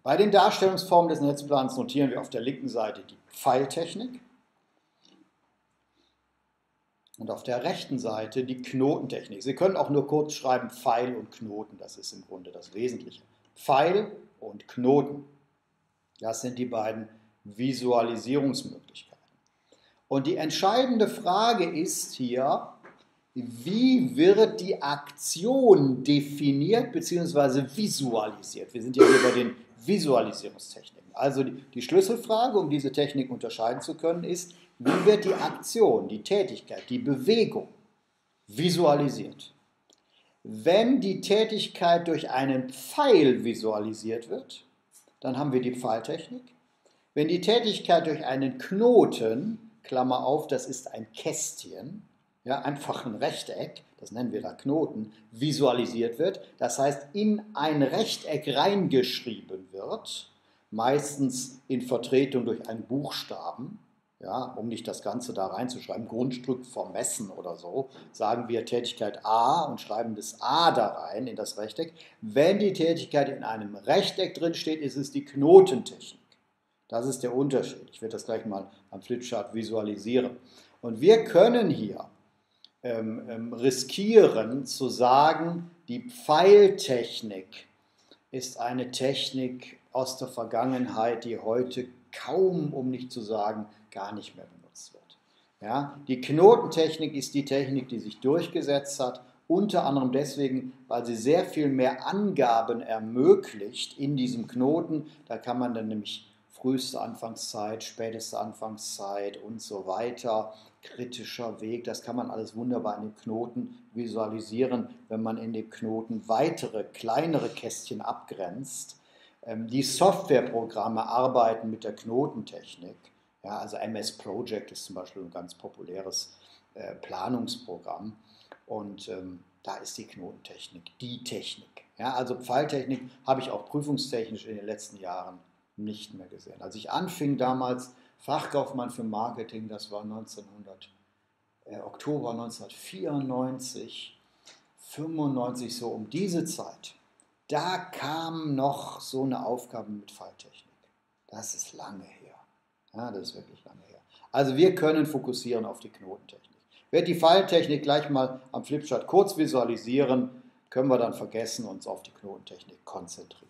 Bei den Darstellungsformen des Netzplans notieren wir auf der linken Seite die Pfeiltechnik und auf der rechten Seite die Knotentechnik. Sie können auch nur kurz schreiben Pfeil und Knoten, das ist im Grunde das Wesentliche. Pfeil und Knoten, das sind die beiden Visualisierungsmöglichkeiten. Und die entscheidende Frage ist hier, wie wird die Aktion definiert bzw. visualisiert? Wir sind ja hier bei den Visualisierungstechniken. Also die Schlüsselfrage, um diese Technik unterscheiden zu können, ist, wie wird die Aktion, die Tätigkeit, die Bewegung visualisiert? Wenn die Tätigkeit durch einen Pfeil visualisiert wird, dann haben wir die Pfeiltechnik. Wenn die Tätigkeit durch einen Knoten, Klammer auf, das ist ein Kästchen, ja, einfach ein Rechteck, das nennen wir da Knoten, visualisiert wird, das heißt in ein Rechteck reingeschrieben wird, meistens in Vertretung durch einen Buchstaben, ja, um nicht das Ganze da reinzuschreiben, Grundstück vermessen oder so, sagen wir Tätigkeit A und schreiben das A da rein in das Rechteck. Wenn die Tätigkeit in einem Rechteck drin steht, ist es die Knotentechnik. Das ist der Unterschied. Ich werde das gleich mal am Flipchart visualisieren. Und wir können hier riskieren zu sagen, die Pfeiltechnik ist eine Technik aus der Vergangenheit, die heute kaum, um nicht zu sagen, gar nicht mehr benutzt wird. Ja, die Knotentechnik ist die Technik, die sich durchgesetzt hat, unter anderem deswegen, weil sie sehr viel mehr Angaben ermöglicht in diesem Knoten. Da kann man dann nämlich früheste Anfangszeit, späteste Anfangszeit und so weiter, kritischer Weg, das kann man alles wunderbar in dem Knoten visualisieren, wenn man in dem Knoten weitere, kleinere Kästchen abgrenzt. Die Softwareprogramme arbeiten mit der Knotentechnik. Ja, also MS Project ist zum Beispiel ein ganz populäres Planungsprogramm und da ist die Knotentechnik die Technik. Ja, also Pfeiltechnik habe ich auch prüfungstechnisch in den letzten Jahren nicht mehr gesehen. Als ich anfing damals, Fachkaufmann für Marketing, das war Oktober 1994, 95, so um diese Zeit, da kam noch so eine Aufgabe mit Pfeiltechnik. Das ist lange her. Ja, das ist wirklich lange her. Also wir können fokussieren auf die Knotentechnik. Ich werde die Pfeiltechnik gleich mal am Flipchart kurz visualisieren, können wir dann vergessen und uns auf die Knotentechnik konzentrieren.